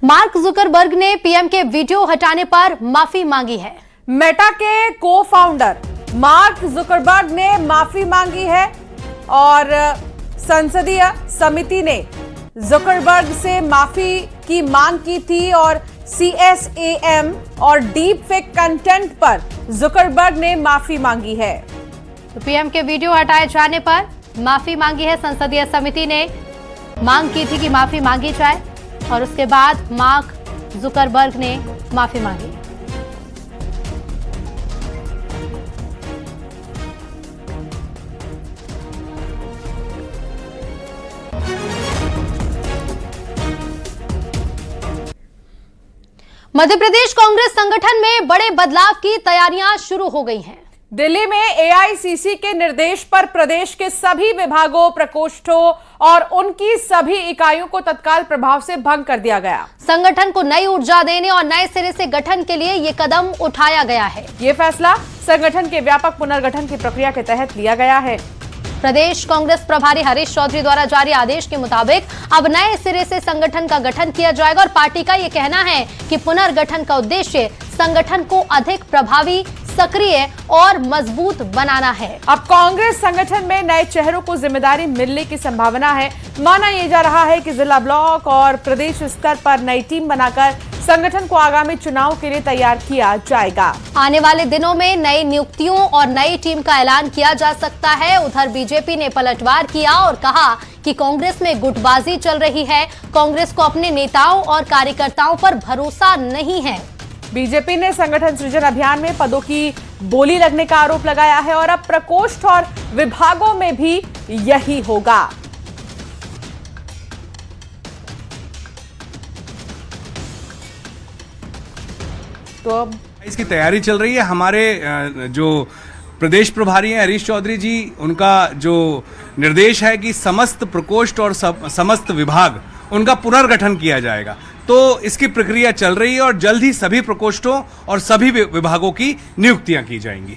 Mark Zuckerberg ने PM के video हटाने पर माफी मांगी है। मेटा के को फाउंडर मार्क जुकरबर्ग ने माफी मांगी है और संसदीय समिति ने जुकरबर्ग से माफी की मांग की थी और CSAM और डीप फेक कंटेंट पर जुकरबर्ग ने माफी मांगी है। तो पीएम के वीडियो हटाए जाने पर माफी मांगी है। संसदीय समिति ने मांग की थी कि माफी मांगी जाए और उसके बाद मार्क जुकरबर्ग ने माफी मांगी। मध्य प्रदेश कांग्रेस संगठन में बड़े बदलाव की तैयारियां शुरू हो गई हैं। दिल्ली में AICC के निर्देश पर प्रदेश के सभी विभागों, प्रकोष्ठों और उनकी सभी इकाइयों को तत्काल प्रभाव से भंग कर दिया गया। संगठन को नई ऊर्जा देने और नए सिरे से गठन के लिए ये कदम उठाया गया है। ये फैसला संगठन के व्यापक पुनर्गठन की प्रक्रिया के तहत लिया गया है। प्रदेश कांग्रेस प्रभारी हरीश चौधरी द्वारा जारी आदेश के मुताबिक अब नए सिरे से संगठन का गठन किया जाएगा और पार्टी का ये कहना है कि पुनर्गठन का उद्देश्य संगठन को अधिक प्रभावी, सक्रिय और मजबूत बनाना है। अब कांग्रेस संगठन में नए चेहरों को जिम्मेदारी मिलने की संभावना है। माना यह जा रहा है कि जिला, ब्लॉक और प्रदेश स्तर पर नई टीम बनाकर संगठन को आगामी चुनाव के लिए तैयार किया जाएगा। आने वाले दिनों में नई नियुक्तियों और नई टीम का ऐलान किया जा सकता है। उधर बीजेपी ने पलटवार किया और कहा कि कांग्रेस में गुटबाजी चल रही है। कांग्रेस को अपने नेताओं और कार्यकर्ताओं पर भरोसा नहीं है। बीजेपी ने संगठन सृजन अभियान में पदों की बोली लगने का आरोप लगाया है और अब प्रकोष्ठ और विभागों में भी यही होगा। तो अब इसकी तैयारी चल रही है। हमारे जो प्रदेश प्रभारी हैं हरीश चौधरी जी, उनका जो निर्देश है कि समस्त प्रकोष्ठ और समस्त विभाग उनका पुनर्गठन किया जाएगा। तो इसकी प्रक्रिया चल रही है और जल्द ही सभी प्रकोष्ठों और सभी विभागों की नियुक्तियां की जाएंगी।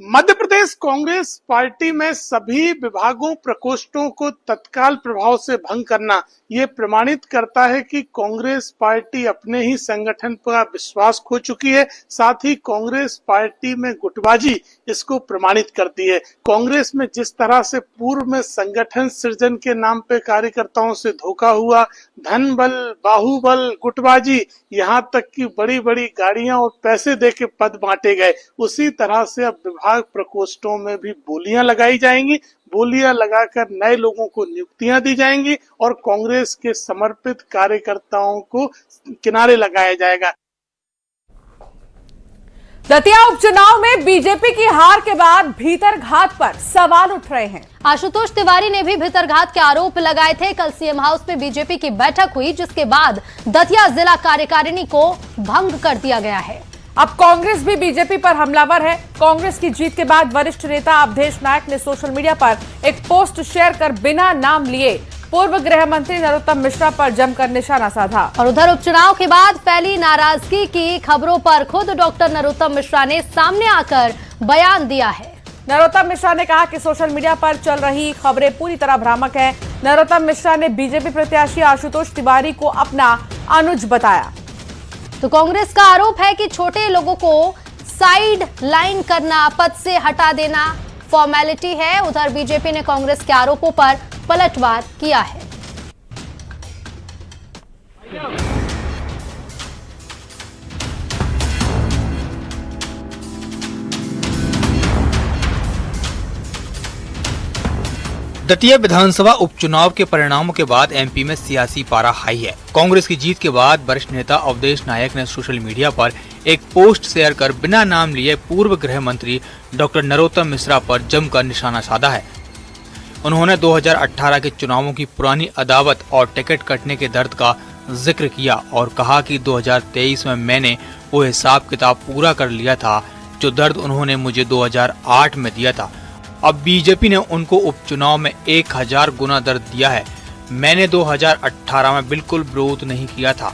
मध्य प्रदेश कांग्रेस पार्टी में सभी विभागों, प्रकोष्ठों को तत्काल प्रभाव से भंग करना ये प्रमाणित करता है कि कांग्रेस पार्टी अपने ही संगठन पर विश्वास खो चुकी है। साथ ही कांग्रेस पार्टी में गुटबाजी इसको प्रमाणित करती है। कांग्रेस में जिस तरह से पूर्व में संगठन सृजन के नाम पे कार्यकर्ताओं से धोखा हुआ, धन बल, बाहुबल, गुटबाजी, यहाँ तक कि बड़ी बड़ी गाड़ियां और पैसे दे के पद बांटे गए, उसी तरह से अब विभाग प्रकोष्ठों में भी बोलियां लगाई जाएंगी। बोलियां लगाकर नए लोगों को नियुक्तियां दी जाएंगी और कांग्रेस के समर्पित कार्यकर्ताओं को किनारे लगाया जाएगा। दतिया उपचुनाव में बीजेपी की हार के बाद भीतरघात पर सवाल उठ रहे हैं। आशुतोष तिवारी ने भी भीतरघात के आरोप लगाए थे। कल सीएम हाउस में बीजेपी की बैठक हुई, जिसके बाद दतिया जिला कार्यकारिणी को भंग कर दिया गया है। अब कांग्रेस भी बीजेपी पर हमलावर है। कांग्रेस की जीत के बाद वरिष्ठ नेता अवधेश नायक ने सोशल मीडिया पर एक पोस्ट शेयर कर बिना नाम लिए पूर्व गृह मंत्री नरोत्तम मिश्रा पर जमकर निशाना साधा। और उधर उपचुनाव के बाद फैली नाराजगी की खबरों पर खुद डॉक्टर नरोत्तम मिश्रा ने सामने आकर बयान दिया है। नरोत्तम मिश्रा ने कहा कि सोशल मीडिया पर चल रही खबरें पूरी तरह भ्रामक है। नरोत्तम मिश्रा ने बीजेपी प्रत्याशी आशुतोष तिवारी को अपना अनुज बताया। तो कांग्रेस का आरोप है कि छोटे लोगों को साइड लाइन करना, पद से हटा देना फॉर्मेलिटी है। उधर बीजेपी ने कांग्रेस के आरोपों पर पलटवार किया है। दतिया विधानसभा उपचुनाव के परिणामों के बाद एमपी में सियासी पारा हाई है। कांग्रेस की जीत के बाद वरिष्ठ नेता अवधेश नायक ने सोशल मीडिया पर एक पोस्ट शेयर कर बिना नाम लिए पूर्व गृह मंत्री डॉक्टर नरोत्तम मिश्रा पर जमकर निशाना साधा है। उन्होंने 2018 के चुनावों की पुरानी अदावत और टिकट कटने के दर्द का जिक्र किया और कहा कि 2023 में मैंने वो हिसाब किताब पूरा कर लिया था जो दर्द उन्होंने मुझे 2008 में दिया था। अब बीजेपी ने उनको उपचुनाव में 1000 गुना दर्द दिया है। मैंने 2018 में बिल्कुल विरोध नहीं किया था।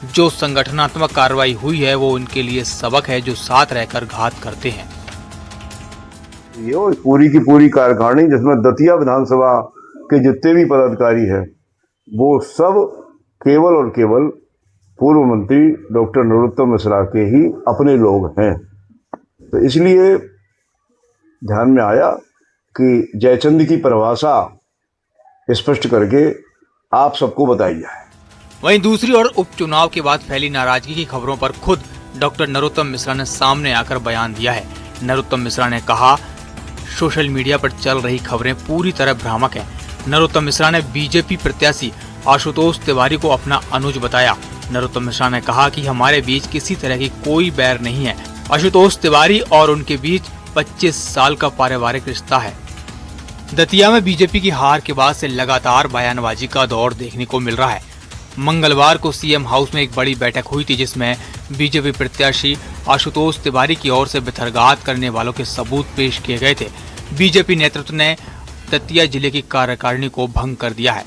जो संगठनात्मक कार्रवाई हुई है वो उनके लिए सबक है जो साथ रहकर घात करते हैं। ये पूरी की पूरी कार्यकारिणी जिसमें दतिया विधानसभा के जितने भी पदाधिकारी हैं वो सब केवल और केवल पूर्व मंत्री डॉक्टर नरोत्तम मिश्रा के ही अपने लोग हैं। तो इसलिए ध्यान में आया कि जयचंद की परिभाषा स्पष्ट करके आप सबको बताई जाए। वहीं दूसरी ओर उपचुनाव के बाद फैली नाराजगी की खबरों पर खुद डॉक्टर नरोत्तम मिश्रा ने सामने आकर बयान दिया है। नरोत्तम मिश्रा ने कहा, सोशल मीडिया पर चल रही खबरें पूरी तरह भ्रामक हैं। नरोत्तम मिश्रा ने बीजेपी प्रत्याशी आशुतोष तिवारी को अपना अनुज बताया। नरोत्तम मिश्रा ने कहा कि हमारे बीच किसी तरह की कोई बैर नहीं है। आशुतोष तिवारी और उनके बीच 25 साल का पारिवारिक रिश्ता है। दतिया में बीजेपी की हार के बाद से लगातार बयानबाजी का दौर देखने को मिल रहा है। मंगलवार को सीएम हाउस में एक बड़ी बैठक हुई थी, जिसमें बीजेपी प्रत्याशी आशुतोष तिवारी की ओर से बेतरगात करने वालों के सबूत पेश किए गए थे। बीजेपी नेतृत्व ने दतिया जिले की कार्यकारिणी को भंग कर दिया है।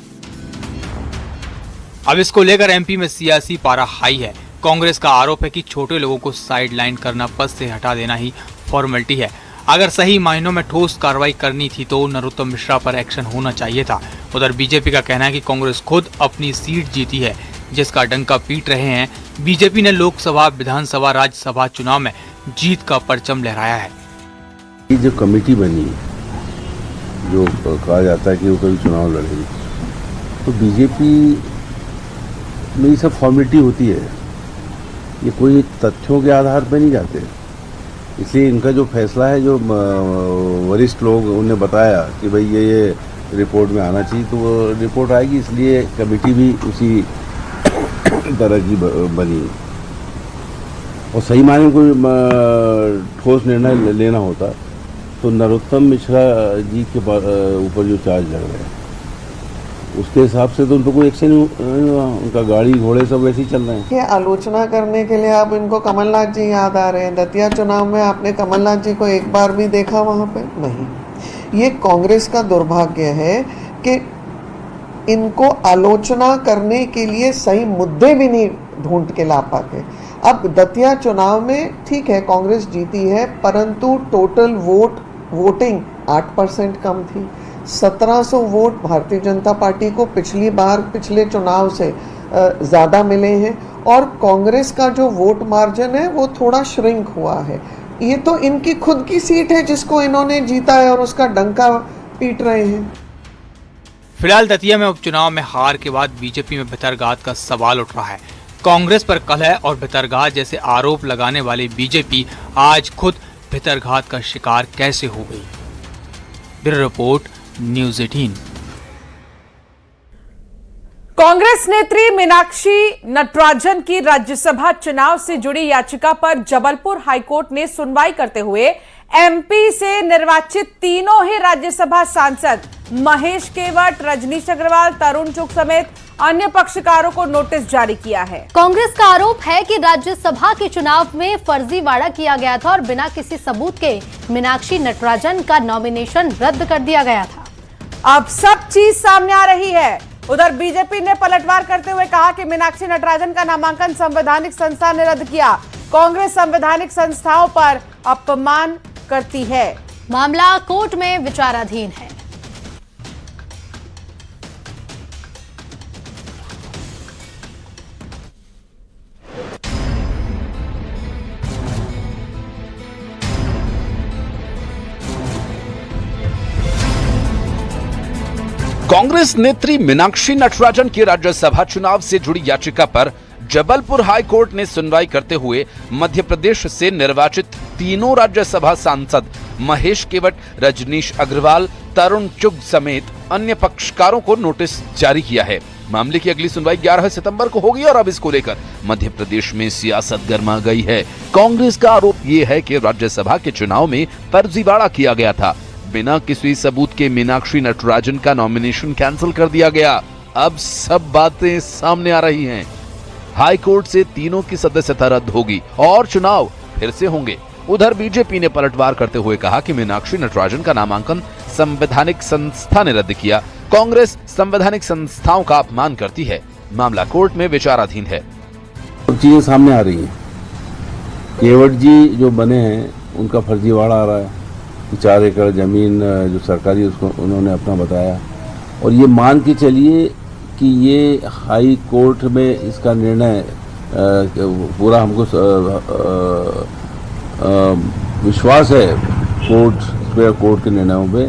अब इसको लेकर एमपी में सियासी पारा हाई है। कांग्रेस का आरोप है कि छोटे लोगों को साइडलाइन करना, पद से हटा देना ही फॉर्मेलिटी है। अगर सही मायनों में ठोस कार्रवाई करनी थी तो नरोत्तम मिश्रा पर एक्शन होना चाहिए था। उधर बीजेपी का कहना है कि कांग्रेस खुद अपनी सीट जीती है, जिसका डंका पीट रहे हैं। बीजेपी ने लोकसभा, विधानसभा, राज्यसभा चुनाव में जीत का परचम लहराया है। ये जो कमेटी बनी, जो कहा जाता है कि वो कभी चुनाव लड़ेगी, तो बीजेपी में ये सब फॉर्मेलिटी होती है। ये कोई तथ्यों के आधार पर नहीं जाते। इसलिए इनका जो फैसला है, जो वरिष्ठ लोग उन्हें बताया कि भाई ये रिपोर्ट में आना चाहिए, तो वो रिपोर्ट आएगी। इसलिए कमेटी भी उसी तरह की बनी। और सही मायने में कोई ठोस निर्णय लेना होता तो नरोत्तम मिश्रा जी के ऊपर जो चार्ज लग रहे हैं, उसके हिसाब से तो उन पर कोई एक्शन नहीं हुआ। उनका गाड़ी घोड़े सब वैसे ही चल रहे हैं। ये आलोचना करने के लिए अब इनको कमलनाथ जी याद आ रहे हैं। दतिया चुनाव में आपने कमलनाथ जी को एक बार भी देखा वहाँ पे? नहीं। ये कांग्रेस का दुर्भाग्य है कि इनको आलोचना करने के लिए सही मुद्दे भी नहीं ढूंढ के ला पाते। अब दतिया चुनाव में ठीक है, कांग्रेस जीती है, परंतु टोटल वोटिंग 8% कम थी। 1700 वोट भारतीय जनता पार्टी को पिछली बार, पिछले चुनाव से ज़्यादा मिले हैं, और कांग्रेस का जो वोट मार्जिन है वो थोड़ा श्रिंक हुआ है। ये तो इनकी खुद की सीट है जिसको इन्होंने जीता है और उसका डंका पीट रहे हैं। फिलहाल दतिया में उपचुनाव में हार के बाद बीजेपी में भितरघात का सवाल उठ रहा है। कांग्रेस पर कलह और भितरघात जैसे आरोप लगाने वाली बीजेपी आज खुद भितरघात का शिकार कैसे हो गई? Bureau report, news 18। कांग्रेस नेत्री मीनाक्षी नटराजन की राज्यसभा चुनाव से जुड़ी याचिका पर जबलपुर हाईकोर्ट ने सुनवाई करते हुए एमपी से निर्वाचित तीनों ही राज्यसभा सांसद महेश केवट, रजनीश अग्रवाल, तरुण चुग समेत अन्य पक्षकारों को नोटिस जारी किया है। कांग्रेस का आरोप है कि राज्यसभा के चुनाव में फर्जीवाड़ा किया गया था और बिना किसी सबूत के मीनाक्षी नटराजन का नॉमिनेशन रद्द कर दिया गया था। अब सब चीज सामने आ रही है। उधर बीजेपी ने पलटवार करते हुए कहा कि मीनाक्षी नटराजन का नामांकन संवैधानिक संस्था ने रद्द किया। कांग्रेस संवैधानिक संस्थाओं पर अपमान करती है। मामला कोर्ट में विचाराधीन है। कांग्रेस नेत्री मीनाक्षी नटराजन की राज्यसभा चुनाव से जुड़ी याचिका पर जबलपुर हाई कोर्ट ने सुनवाई करते हुए मध्य प्रदेश से निर्वाचित तीनों राज्यसभा सांसद महेश केवट, रजनीश अग्रवाल, तरुण चुग समेत अन्य पक्षकारों को नोटिस जारी किया है। मामले की अगली सुनवाई 11 सितंबर को होगी और अब इसको लेकर मध्य प्रदेश में सियासत गर्मा गई है। कांग्रेस का आरोप ये है कि राज्यसभा के चुनाव में फर्जीवाड़ा किया गया था। बिना किसी सबूत के मीनाक्षी नटराजन का नॉमिनेशन कैंसिल कर दिया गया। अब सब बातें सामने आ रही हैं। हाई कोर्ट से तीनों की सदस्यता रद्द होगी और चुनाव फिर से होंगे। उधर बीजेपी ने पलटवार करते हुए कहा कि मीनाक्षी नटराजन का नामांकन संवैधानिक संस्था ने रद्द किया। कांग्रेस संवैधानिक संस्थाओं का अपमान करती है। मामला कोर्ट में विचाराधीन है। चीजें सामने आ रही हैं। केवट जी जो बने हैं उनका फर्जीवाड़ा आ रहा है। 4 एकड़ जमीन जो सरकारी उसको उन्होंने अपना बताया, और ये मान के चलिए कि ये हाई कोर्ट में इसका निर्णय पूरा हमको विश्वास है सुप्रीम कोर्ट के निर्णयों पे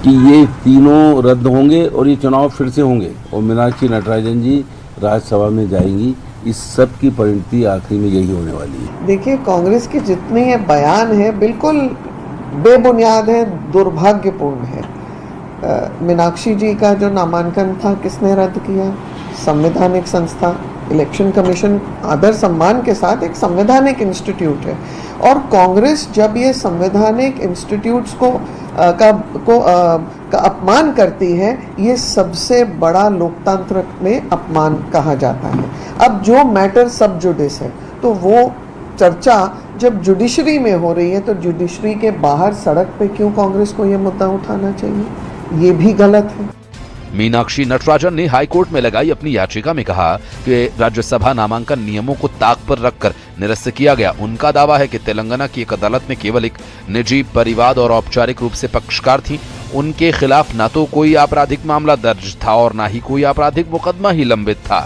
कि ये तीनों रद्द होंगे और ये चुनाव फिर से होंगे और मीनाक्षी नटराजन जी राज्यसभा में जाएंगी। इस सब की परिणति आखिरी में यही होने वाली है। देखिए, कांग्रेस के जितने ये बयान है बिल्कुल बेबुनियाद है, दुर्भाग्यपूर्ण है। मीनाक्षी जी का जो नामांकन था किसने रद्द किया? संवैधानिक संस्था, इलेक्शन कमीशन आदर सम्मान के साथ एक संवैधानिक इंस्टीट्यूट है और कांग्रेस जब ये संवैधानिक इंस्टीट्यूट्स को अपमान करती है, ये सबसे बड़ा लोकतंत्र में अपमान कहा जाता है। अब जो मैटर सब जुडिस है तो वो चर्चा जब जुडिशरी में हो रही है तो जुडिशरी के बाहर सड़क पे क्यों कांग्रेस को ये मुद्दा उठाना चाहिए? ये भी गलत है। मीनाक्षी नटराजन ने हाईकोर्ट में लगाई अपनी याचिका में कहा कि राज्यसभा नामांकन नियमों को ताक पर रखकर निरस्त किया गया। उनका दावा है कि तेलंगाना की एक अदालत में केवल एक निजी परिवाद और औपचारिक रूप से पक्षकार थी। उनके खिलाफ न तो कोई आपराधिक मामला दर्ज था और न ही कोई आपराधिक मुकदमा ही लंबित था।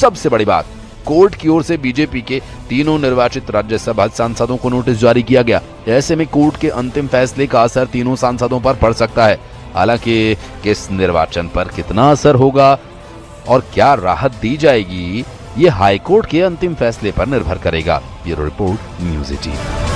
सबसे बड़ी बात, कोर्ट की ओर से बीजेपी के तीनों निर्वाचित राज्यसभा सांसदों को नोटिस जारी किया गया। ऐसे में कोर्ट के अंतिम फैसले का असर तीनों सांसदों पर पड़ सकता है। हालांकि किस निर्वाचन पर कितना असर होगा और क्या राहत दी जाएगी, ये हाईकोर्ट के अंतिम फैसले पर निर्भर करेगा। Bureau report, news 18।